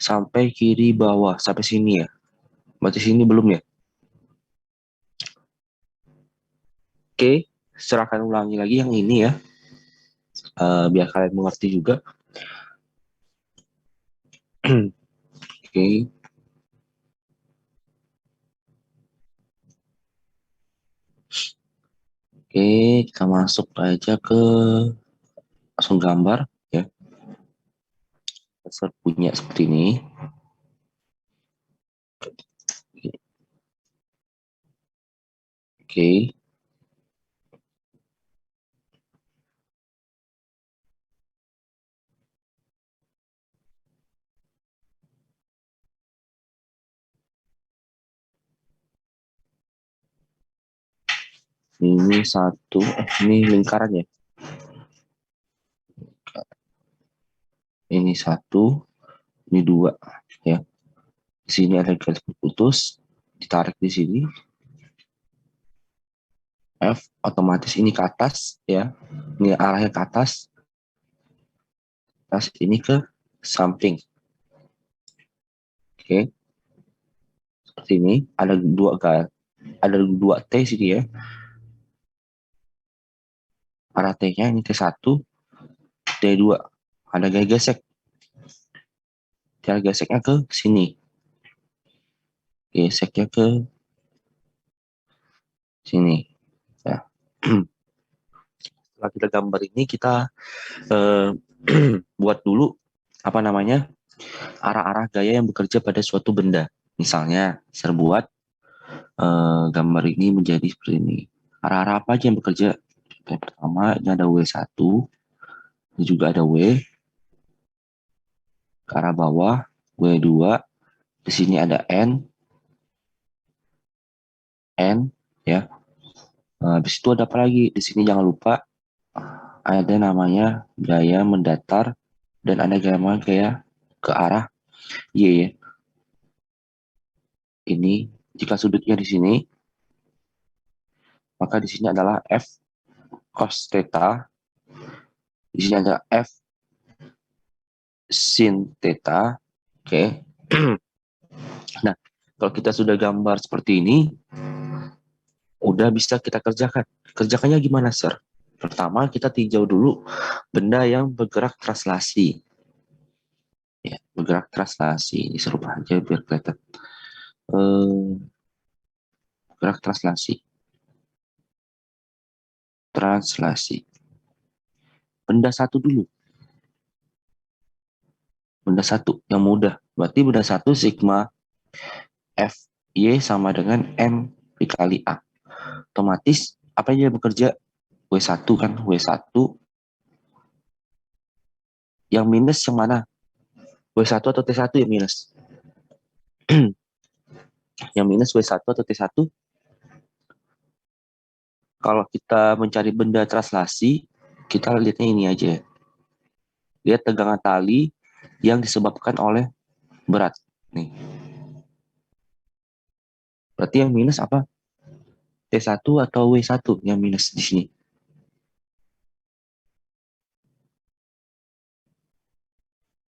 sampai kiri bawah, sampai sini ya. Berarti sini belum ya? Oke, serahkan ulangi lagi yang ini ya. Biar kalian mengerti juga. Oke. Oke, kita masuk aja ke langsung gambar ya. Kita punya seperti ini. Oke. Ini satu, ini lingkaran ya. Ini satu, ini dua ya. Di sini ada garis putus, ditarik di sini. F, otomatis ini ke atas ya. Ini arahnya ke atas. Atas ini ke samping. Oke. Seperti ini, ada dua T sini ya. Arah T-nya ini T1, T2. Ada gaya gesek. Cara geseknya ke sini. Geseknya ke sini. Ya. Setelah kita gambar ini, kita buat dulu apa namanya arah-arah gaya yang bekerja pada suatu benda. Misalnya, saya buat gambar ini menjadi seperti ini. Arah-arah apa aja yang bekerja? Yang pertama, ini ada W1, ini juga ada W, ke arah bawah, W2, di sini ada N, ya. Habis itu ada apa lagi? Di sini jangan lupa ada namanya gaya mendatar dan ada gaya ke arah Y ya. Ini jika sudutnya di sini, maka di sini adalah F cos theta. Di sini ada F sin theta. Oke. Nah, kalau kita sudah gambar seperti ini, udah bisa kita kerjakan. Kerjakannya gimana, Sir? Pertama, kita tinjau dulu benda yang bergerak translasi. Ya, bergerak translasi. Serupa aja biar kelihatan. Bergerak translasi. Translasi. Benda satu dulu. Benda satu yang mudah. Berarti benda satu sigma Fy sama dengan M dikali A. Otomatis apa yang bekerja? W1 kan, W1 yang minus yang mana? W1 atau T1 yang minus? Yang minus W1 atau T1? Kalau kita mencari benda translasi, kita lihatnya ini aja. Lihat tegangan tali yang disebabkan oleh berat. Nih. Berarti yang minus apa? T1 atau W1 yang minus di sini?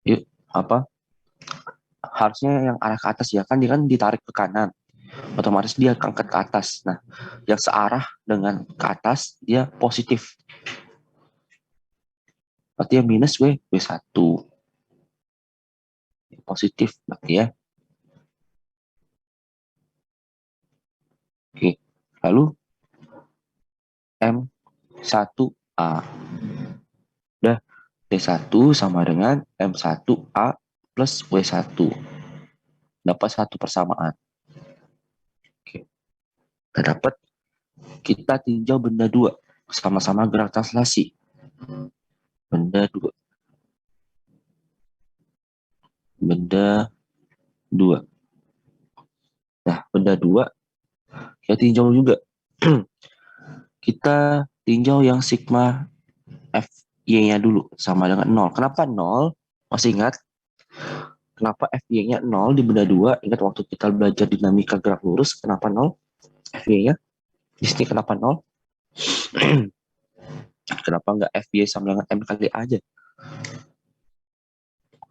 Yuk, apa? Harusnya yang arah ke atas ya, kan dia kan ditarik ke kanan. Otomatis dia angkat ke atas. Nah, yang searah dengan ke atas, dia positif. Berarti yang minus W1. Positif berarti ya. Oke, lalu M1A. Udah, T1 sama dengan M1A plus W1. Dapat satu persamaan. Oke. Kita dapat, kita tinjau benda dua. Sama-sama gerak translasi. Benda dua. Benda dua. Nah, benda dua, kita tinjau juga. Kita tinjau yang sigma Fy-nya dulu sama dengan 0. Kenapa 0? Masih ingat? Kenapa Fy-nya 0 di benda 2? Ingat waktu kita belajar dinamika gerak lurus, kenapa 0? Fy-nya? Di sini kenapa 0? Kenapa nggak Fy sama dengan M kali A aja?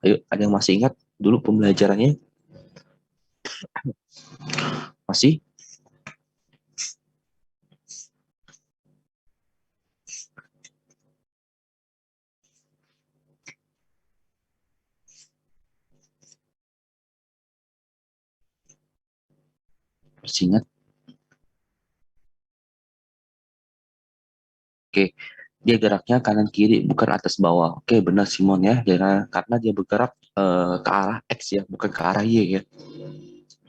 Ayo, ada yang masih ingat? dulu pembelajarannya? Masih? Masih ingat? Oke, dia geraknya kanan kiri bukan atas bawah. Oke, benar Simon ya, karena dia bergerak ke arah X ya, bukan ke arah Y ya.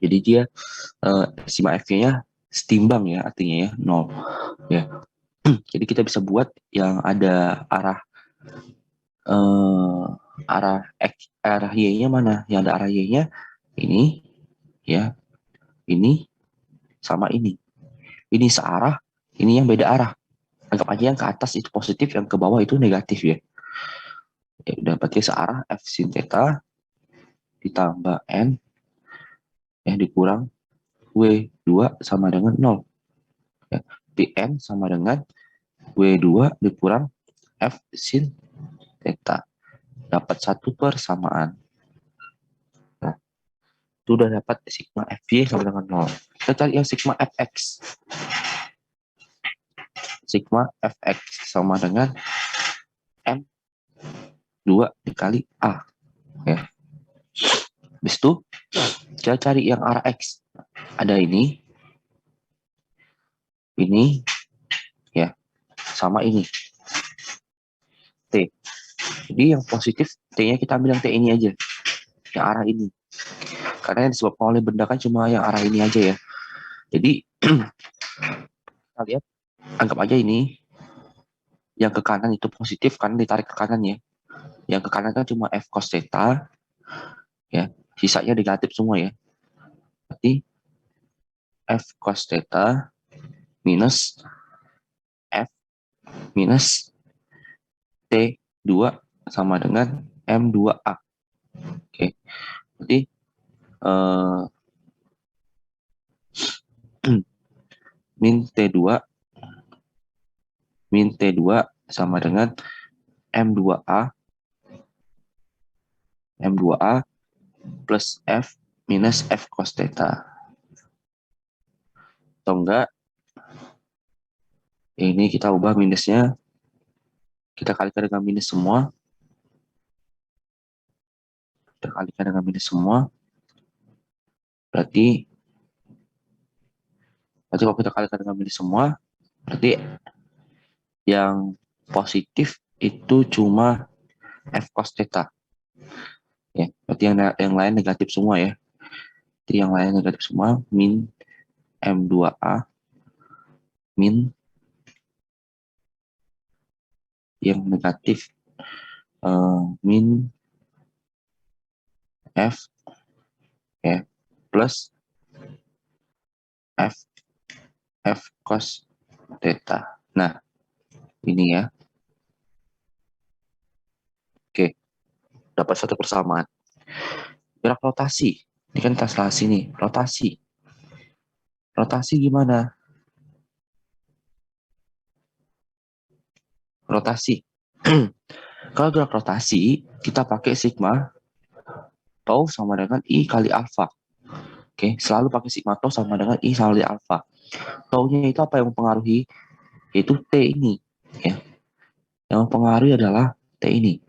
Jadi dia sima F-nya setimbang ya, artinya ya, 0 ya. Jadi kita bisa buat yang ada eh, arah Y-nya mana? Yang ada arah Y-nya ini ya, ini sama ini. Ini searah, ini yang beda arah. Anggap aja yang ke atas itu positif, yang ke bawah itu negatif ya. Ya udah, berarti searah F sin theta ditambah N ya dikurang W2 sama dengan 0. Ya. N sama dengan W2 dikurang F sin theta. Dapat satu persamaan. Nah, itu udah dapat sigma FY sama dengan 0. Kita cari yang sigma Fx. Sigma Fx sama dengan M2 dikali A. Ya. Habis itu, kita cari yang arah X. Ada ini, ya, sama ini. T. Jadi yang positif, T-nya kita ambil yang T ini aja. Yang arah ini. Karena yang disebabkan oleh benda kan cuma yang arah ini aja ya. Jadi, kita lihat, anggap aja ini, yang ke kanan itu positif, karena ditarik ke kanan ya. Yang ke kanan kan cuma F cos theta, ya. Sisanya negatif semua ya. Berarti, F cos theta minus F minus T2 sama dengan M2A. Oke, jadi min T2 sama dengan M2A plus F minus F cos theta. Atau enggak, ini kita ubah minusnya, kita kalikan dengan minus semua. Berarti kalau kita kalikan dengan minus semua, berarti yang positif itu cuma F cos theta. Ya, berarti yang lain negatif semua ya. Jadi yang lain negatif semua, min M2A min yang negatif min F ya plus F cos theta. Nah, ini ya. Oke, dapat satu persamaan. Gerak rotasi. Ini kan translasi nih, rotasi. Rotasi gimana? Rotasi. Kalau gerak rotasi, kita pakai sigma tau sama dengan I kali alfa. Oke, selalu pakai sigma tau sama dengan I kali alfa. Tau-nya itu apa yang mempengaruhi? Yaitu T ini. Ya. Yang mempengaruhi adalah T ini.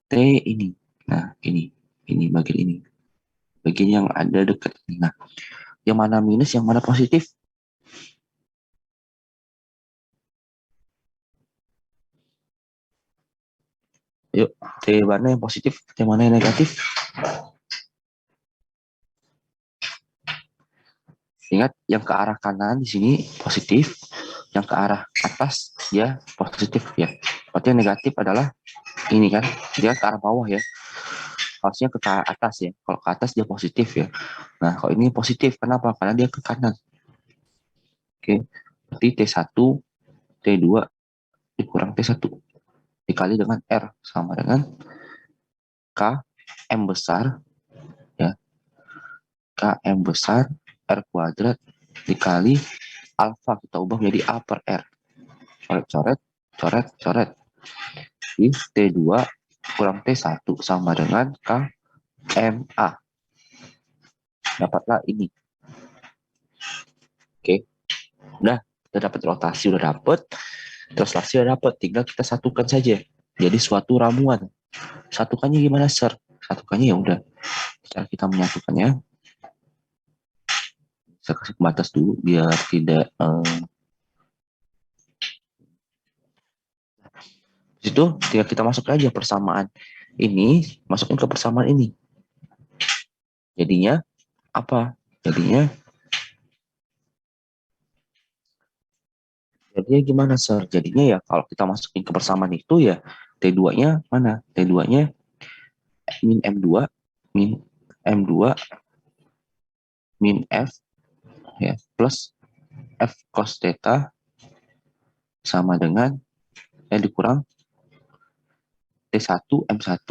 T ini. Nah, ini bagian ini. Bagian yang ada dekat. Nah, yang mana minus, yang mana positif? Yuk, T mana yang positif, T mana yang negatif? Ingat, yang ke arah kanan di sini positif, yang ke arah atas ya positif ya. Berarti yang negatif adalah ini kan, dia ke arah bawah ya. Harusnya ke atas ya. Kalau ke atas dia positif ya. Nah, kalau ini positif, kenapa? Karena dia ke kanan. Oke, berarti T1, T2 dikurang T1 dikali dengan R sama dengan K M besar ya. K M besar R kuadrat dikali alfa, kita ubah menjadi A per R. Coret. Di T2 kurang T1 sama dengan K MA. Dapatlah ini. Oke. Udah, kita dapat rotasi, udah dapat. Translasi udah dapat. Tinggal kita satukan saja. Jadi suatu ramuan. Satukannya gimana, Sir? Satukannya ya udah. Cara kita menyatukannya, saya kasih pembatas dulu biar tidak situ tinggal kita masuk aja persamaan ini, masukin ke persamaan ini. Jadinya apa? Jadinya gimana, Sir? Jadinya ya kalau kita masukin ke persamaan itu ya T2-nya mana? T2-nya min M2 min M2 min F ya plus F cos theta sama dengan dikurang T1 M1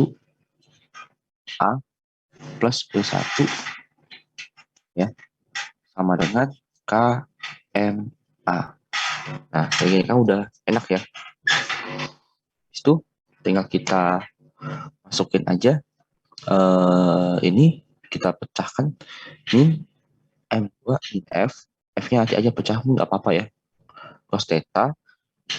A plus B1 ya sama dengan KMA. Nah, kayak gini kan udah enak ya. Itu tinggal kita masukin aja ini kita pecahkan min M2 min F. F-nya nanti aja pecah nggak apa-apa ya. Cos theta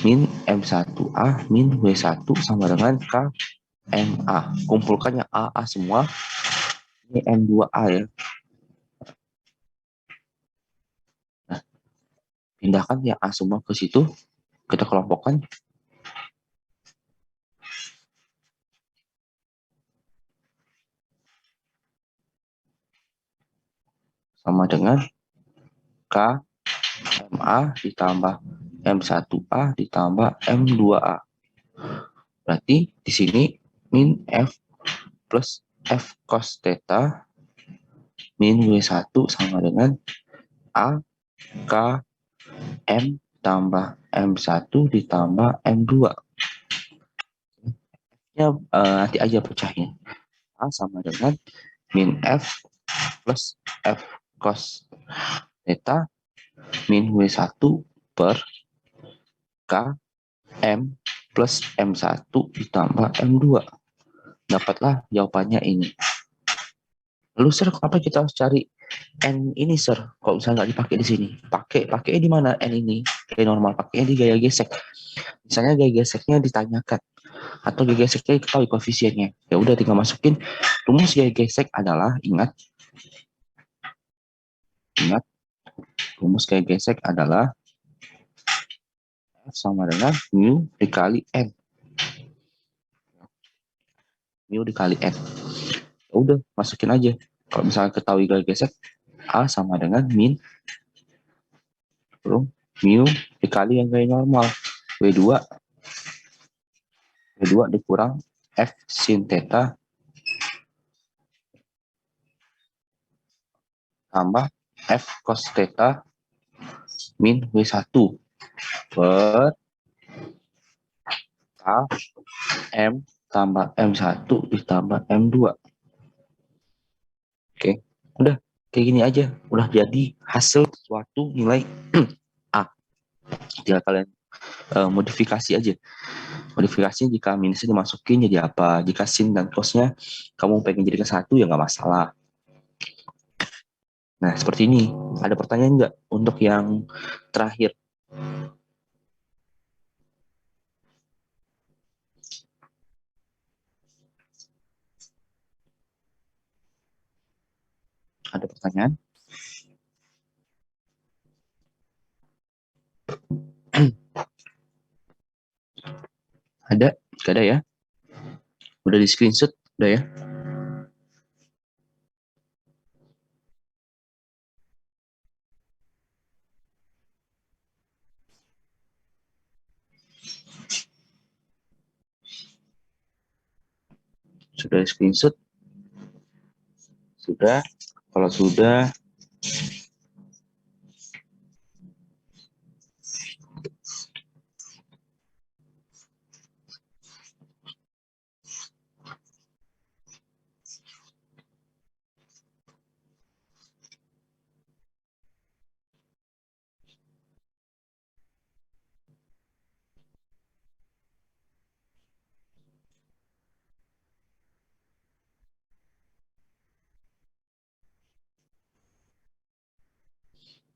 min M1A min W1 sama dengan KMA. Kumpulkannya A semua. Ini M2A ya. Nah, pindahkan yang A semua ke situ. Kita kelompokkan. Sama dengan KMA ditambah M1A ditambah M2A. Berarti di sini min F plus F cos theta min W1 sama dengan A K M tambah M1 ditambah M2. Ya, nanti aja pecahnya. A sama dengan min F plus F cos theta min W1 per K M plus M1 ditambah M2. Dapatlah jawabannya ini. Lalu, Sir, kenapa kita harus cari N ini, Sir? Kalau misalnya nggak dipakai di sini, pakai di mana N ini? Kayak normal, pakainya di gaya gesek. Misalnya gaya geseknya ditanyakan, atau gaya geseknya diketahui koefisiennya. Ya udah tinggal masukin. Rumus gaya gesek adalah, ingat, rumus gaya gesek adalah F sama dengan mu dikali N. Mu dikali N. Ya udah, masukin aja. Kalau misalnya ketahui gaya gesek, A sama dengan min mu dikali yang gaya normal. W2 dikurang F sin theta tambah F cos theta min W1 per K M tambah M1 ditambah M2. Oke, udah kayak gini aja. Udah jadi hasil suatu nilai A. Tinggal kalian modifikasi aja. Modifikasinya jika minusnya dimasukin jadi apa. Jika sin dan cosnya kamu pengen jadikan satu ya nggak masalah. Nah, seperti ini. Ada pertanyaan nggak untuk yang terakhir? Ada pertanyaan? Ada? Gak ada ya? Udah di screenshot? Udah ya? Sudah di screenshot? Sudah? Kalau sudah,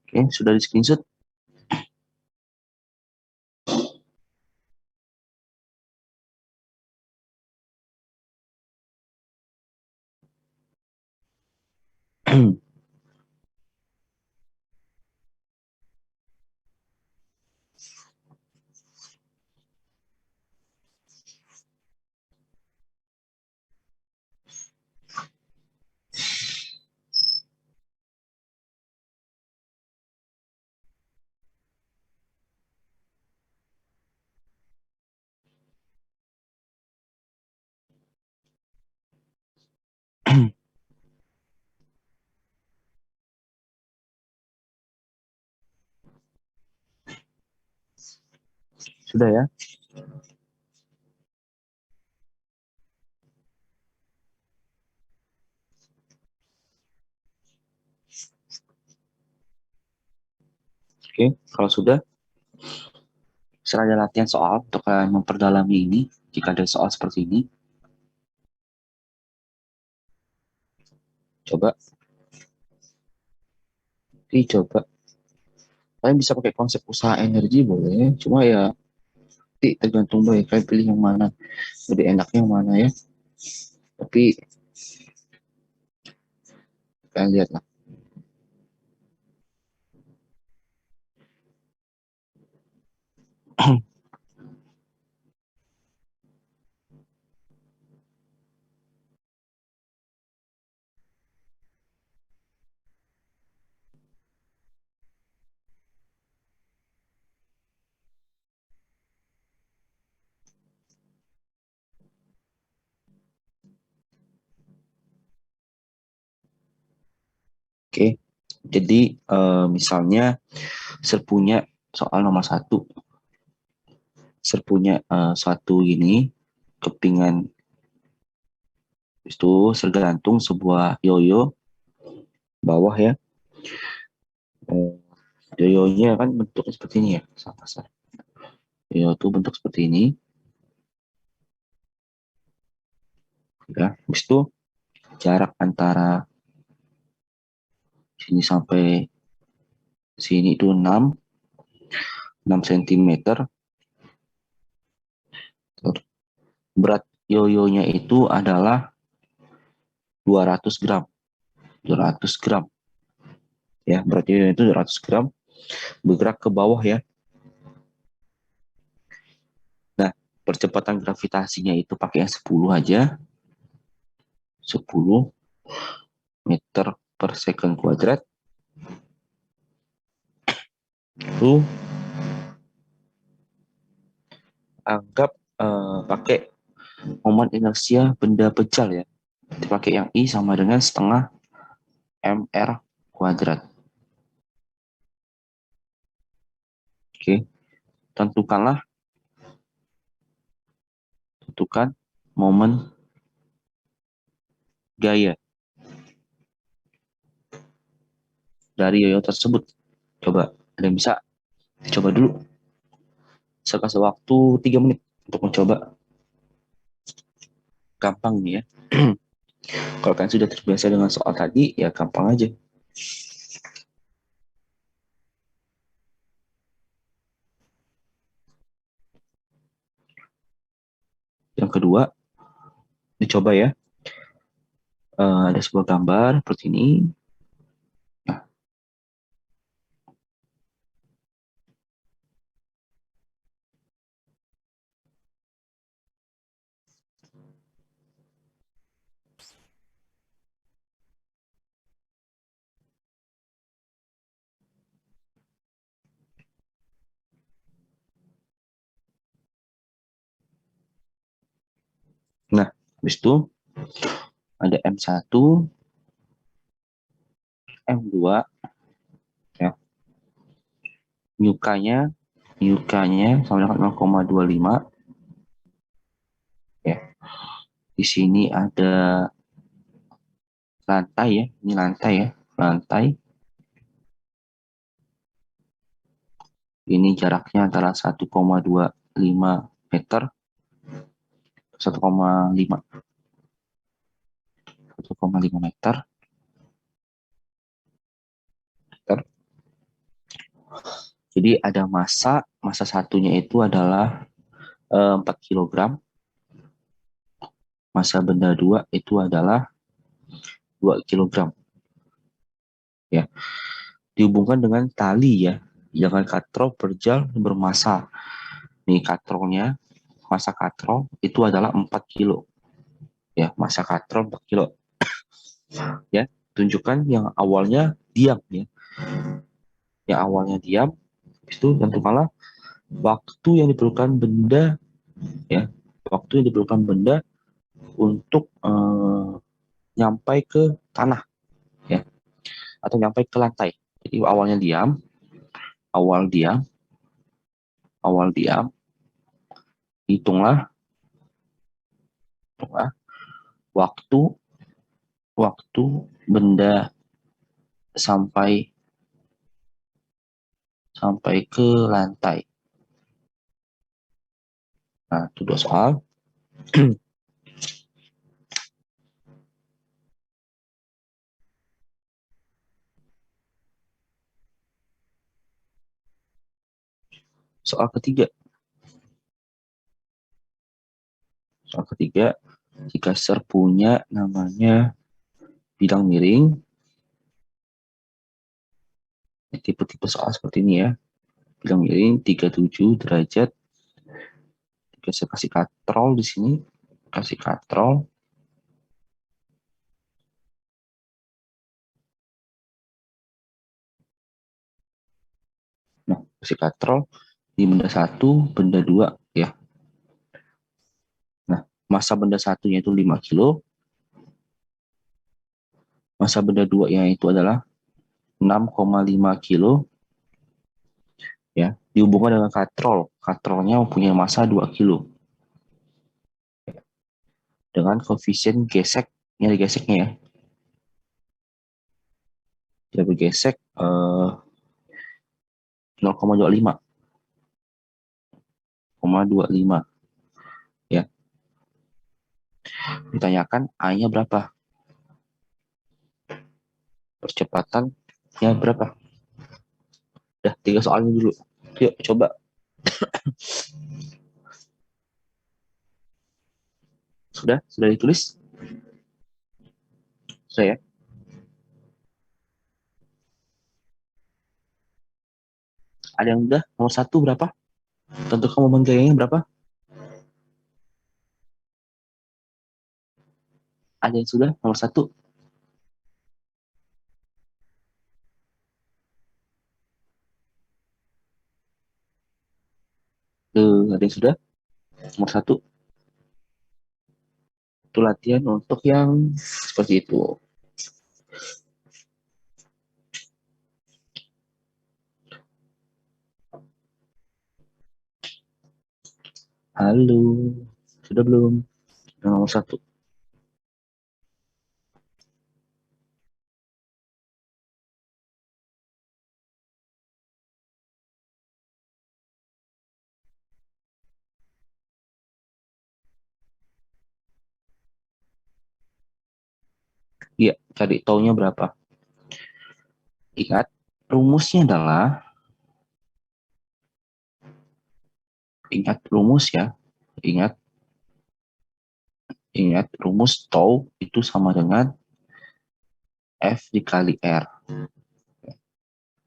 Oke, sudah di screenshot. Sudah ya. Oke, kalau sudah, seraya latihan soal untuk kalian memperdalami ini. Jika ada soal seperti ini, coba, coba. Kalian bisa pakai konsep usaha energi boleh, cuma ya tergantung baik kalian pilih yang mana, lebih enaknya yang mana ya. Tapi kalian lihat lah. Oke, jadi misalnya serpunya soal nomor satu, serpunya satu ini kepingan itu tergantung sebuah yoyo bawah ya. Yoyonya kan bentuknya seperti ini ya, kasar. Yoyo itu bentuk seperti ini ya. Habis itu jarak antara sini sampai sini itu 6 cm. Berat yoyonya itu adalah 200 gram. 200 gram. Ya, berat yoyo itu 200 gram. Bergerak ke bawah ya. Nah, percepatan gravitasinya itu pakai yang 10 aja. 10 meter per second kuadrat. Lalu anggap pakai momen inersia benda pejal ya. Dipakai yang I sama dengan setengah mr kuadrat. Oke, tentukan momen gaya dari yoyo tersebut. Coba, ada yang bisa dicoba dulu. Saya kasih waktu 3 menit untuk mencoba. Gampang nih ya. Kalau kalian sudah terbiasa dengan soal tadi, ya gampang aja. Yang kedua, dicoba ya. Ada sebuah gambar seperti ini. Nah, habis itu ada M1, M2, ya. Nyukanya sama dengan 0,25. Ya. Di sini ada lantai ya. Ini lantai ya. Lantai. Ini jaraknya antara 1,25 meter. 1,5 1,5 meter. Jadi ada massa satunya itu adalah 4 kg, massa benda 2 itu adalah 2 kg. Ya, dihubungkan dengan tali ya, jangan katrol per bermassa. Nih katrolnya, massa katrol itu adalah 4 kilo. Ya, massa katrol 4 kilo. Ya, tunjukkan yang awalnya diam ya. Yang awalnya diam, itu tentukanlah waktu yang diperlukan benda ya, waktu yang diperlukan benda untuk nyampai ke tanah ya, atau nyampai ke lantai. Jadi awalnya diam, awal diam, awal diam, hitunglah, hitunglah waktu waktu benda sampai ke lantai. Nah, itu dua soal. Soal ketiga. Soal ketiga, jika ser punya namanya bidang miring, tipe-tipe soal seperti ini ya. Bidang miring 37 derajat. Saya kasih katrol di sini, kasih katrol. Nah, kasih katrol di benda 1, benda 2 ya. Nah, massa benda satunya itu 5 kilo. Massa benda 2 yang itu adalah 6,5 kilo. Ya, dihubungkan dengan katrol. Katrolnya mempunyai massa 2 kilo. Dengan koefisien geseknya, digeseknya ya. Dia bergesek 0,25. Ya. Ditanyakan A-nya berapa? Percepatannya berapa? Udah, 3 soalnya dulu. Yuk, coba. Sudah ditulis? Sudah ya? Ada yang udah? Nomor 1 berapa? Tentukan momen gayanya berapa? Ada yang sudah? Nomor 1. Ada yang sudah? Nomor 1. Itu latihan untuk yang seperti itu. Halo, sudah belum? Nomor 1. Iya, cari taunya berapa. Ingat, rumusnya adalah, ingat rumus ya, ingat rumus tau itu sama dengan F dikali R.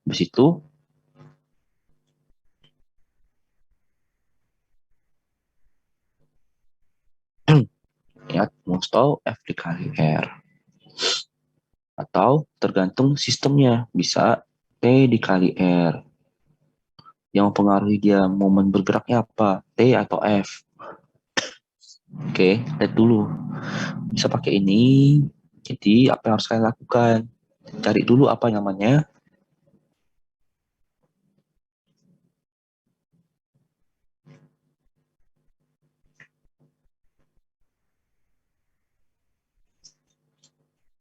Habis itu, ingat rumus tau F dikali R. Atau tergantung sistemnya, bisa T dikali R. Yang mempengaruhi dia momen bergeraknya apa, T atau F. Oke, lihat dulu. Bisa pakai ini. Jadi apa yang harus kalian lakukan? Cari dulu apa namanya.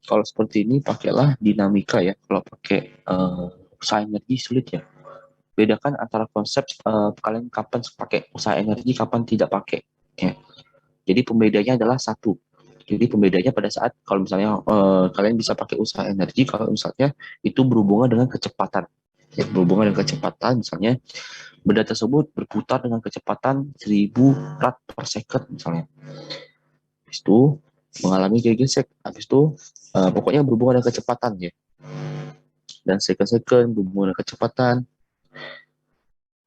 Kalau seperti ini pakailah dinamika ya. Kalau pakai usaha energi sulit ya. Bedakan antara konsep kalian kapan pakai usaha energi, kapan tidak pakai. Ya. Jadi pembedanya adalah satu. Jadi pembedanya pada saat kalau misalnya kalian bisa pakai usaha energi kalau misalnya itu berhubungan dengan kecepatan. yang berhubungan dengan kecepatan. Misalnya benda tersebut berputar dengan kecepatan 1000 rad per second misalnya. Habis itu mengalami gesek. Habis itu pokoknya berhubungan dengan kecepatan ya. Dan second berhubungan dengan kecepatan,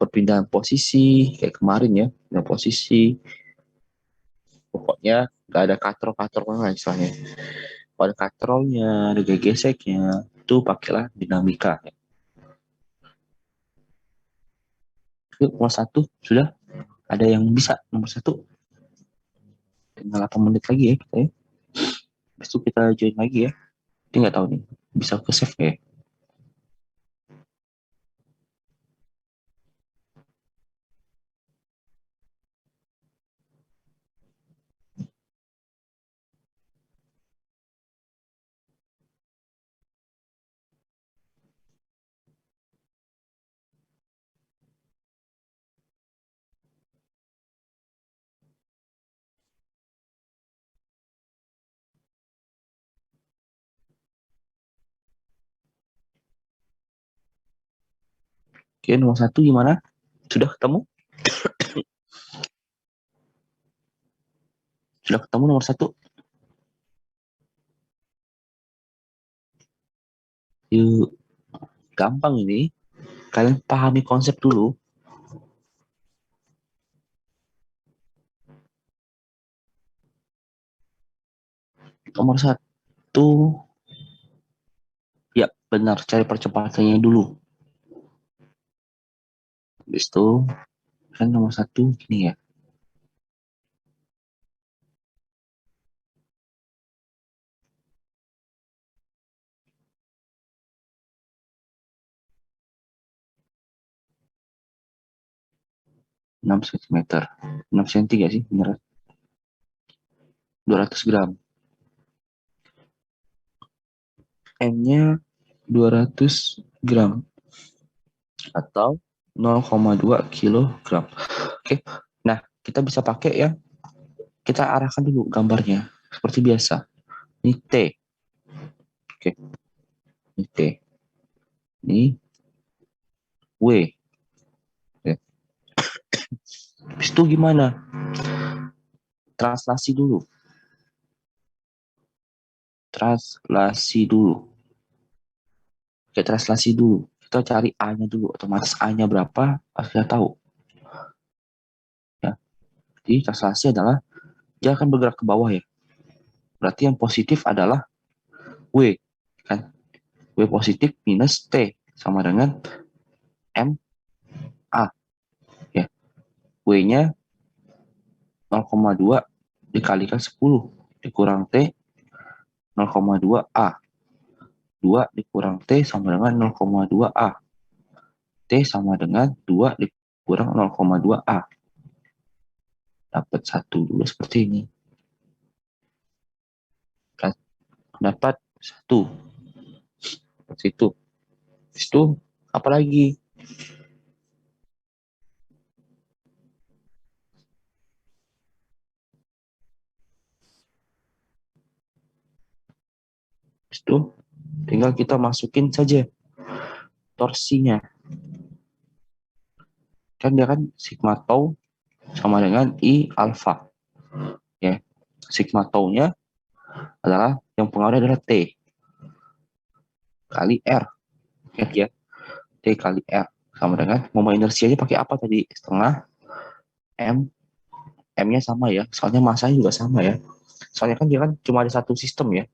perpindahan posisi kayak kemarin ya, perpindahan posisi. Pokoknya nggak ada katrol lah misalnya. Kalau ada katrolnya, ada geseknya, itu pakailah dinamika. Yuk, nomor satu sudah ada yang bisa nomor satu. Tinggal 8 menit lagi ya kita ya. Habis itu kita join lagi ya. Ini nggak tahu nih, bisa ke save ya. Oke, nomor satu gimana? Sudah ketemu? Sudah ketemu nomor satu? Yuk, gampang ini. Kalian pahami konsep dulu. Nomor satu, ya benar, cari percepatannya dulu. Habis itu, kan nomor satu gini ya. Enam cm. 6 cm gak sih? Bener. 200 gram. M-nya 200 gram. Atau 0,2 kilogram. Oke. Nah, kita bisa pakai ya. Kita arahkan dulu gambarnya. Seperti biasa. Ini T. Oke. Ini T. Ini W. Oke. Habis itu gimana? Translasi dulu. Translasi dulu. Oke, translasi dulu. Kita cari A-nya dulu. Otomatis A-nya berapa? Harus kita tahu. Ya. Jadi translasi adalah dia akan bergerak ke bawah ya. Berarti yang positif adalah W. Kan? W positif minus T. Sama dengan M A. Ya. W-nya 0,2 dikalikan 10 dikurang T 0,2 A. 2 dikurang T sama dengan 0,2 A. T sama dengan 2 dikurang 0,2 A. Dapat 1 dulu seperti ini. Dapat 1. Seperti itu. Itu apa lagi? Itu tinggal kita masukin saja torsinya. Kan dia kan sigma tau sama dengan I alfa. Ya. Sigma tau-nya adalah yang pengaruh adalah T kali R. Ya. T kali R sama dengan momen inersianya pakai apa tadi? Setengah M. M-nya sama ya. Soalnya masanya juga sama ya. Soalnya kan dia kan cuma ada satu sistem ya.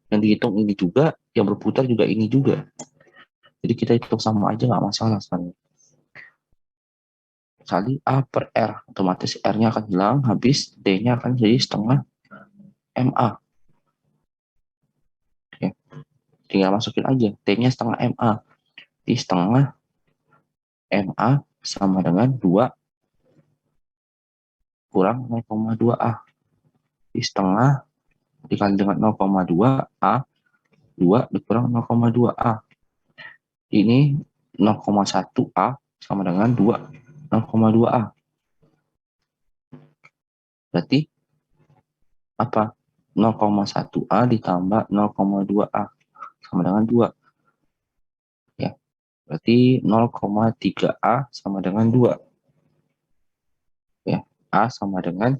Yang dihitung ini juga, yang berputar juga ini juga. Jadi kita hitung sama aja nggak masalah sebenarnya. Kali A per R, otomatis R-nya akan hilang, habis D-nya akan jadi setengah MA. Oke. Tinggal masukin aja, T-nya setengah MA. Di setengah MA sama dengan 2 kurang 0,2 A. Di setengah dikali dengan 0,2 A, 2 dikurang 0,2 A. Ini 0,1 A sama dengan 2, 0,2 A. Berarti apa? 0,1 A ditambah 0,2 A sama dengan 2. Ya. Berarti 0,3A sama dengan 2. Ya, A sama dengan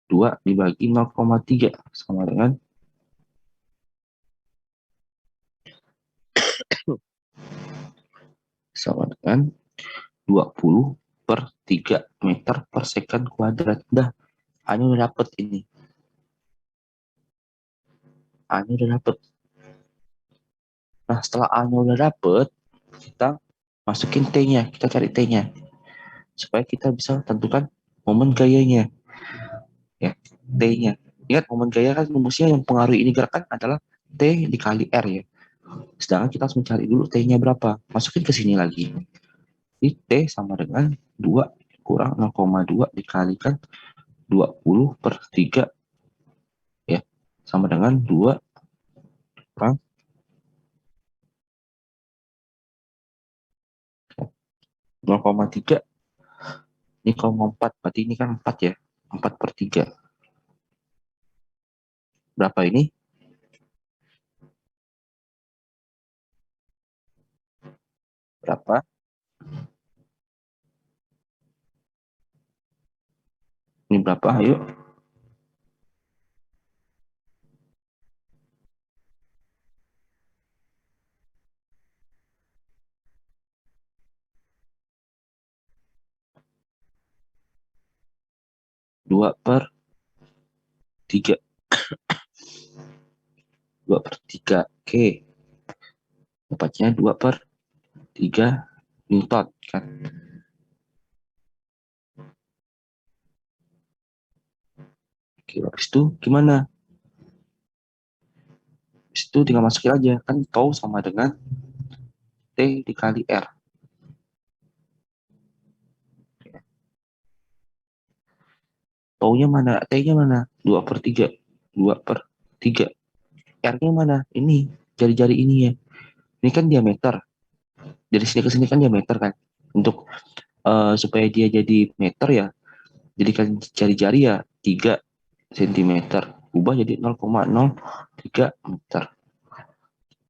2 dibagi 0,3 sama dengan sama dengan 20 per 3 meter per second kuadrat. Dah, A-nya udah dapet ini. A-nya udah dapet. Nah, setelah A-nya udah dapet, kita masukin T-nya. Kita cari T-nya. Supaya kita bisa tentukan momen gayanya. Ya, T-nya. Ingat, momen gaya kan rumusnya yang pengaruhi ini gerakan adalah T dikali R ya. Sedangkan kita harus mencari dulu T-nya berapa. Masukin ke sini lagi. Jadi T sama dengan 2 kurang 0,2 dikalikan 20 per 3 ya. Sama dengan 2 kurang 0,3. Ini 0,4. Berarti ini kan 4 ya. 4 per 3. Berapa ini? Berapa? Ini berapa? Ayo. 2 per 3. 2 per 3. Oke. Dapatnya 2 per 3 Newton kan. Oke, habis itu gimana? Habis itu tinggal masukin aja. Kan tau sama dengan T dikali R. Taunya mana? T-nya mana? 2 per 3. 2 per 3. R-nya mana? Ini. Jari-jari ini ya. Ini kan diameter. Dari sini ke sini kan diameter kan. Untuk supaya dia jadi meter ya. Jadikan jari-jari ya 3 cm. Ubah jadi 0,03 meter.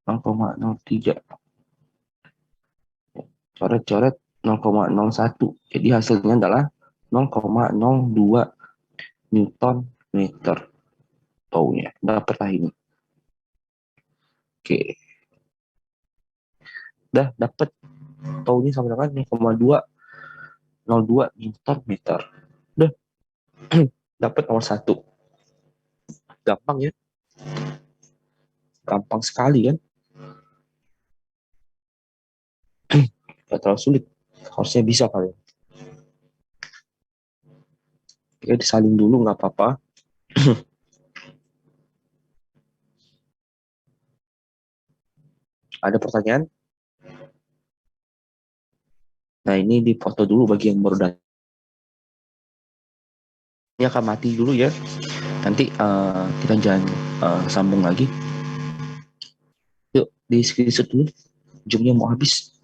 0,03. Coret-coret 0,01. Jadi hasilnya adalah 0,02 Newton meter. Taunya. Dapatlah ini. Oke. Dah dapat taunya sama dengan 0,202 Newton meter. Udah dapat nomor 1. Gampang ya. Gampang sekali kan. Gak terlalu sulit. Harusnya bisa kali. Oke, disalin dulu nggak apa-apa. Ada pertanyaan? Nah, ini dipoto dulu bagi yang baru datang. Ini akan mati dulu ya. Nanti kita jangan sambung lagi. Yuk, di screenshot dulu. Ujungnya mau habis.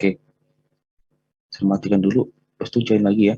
Oke, saya matikan dulu. Terus itu join lagi ya.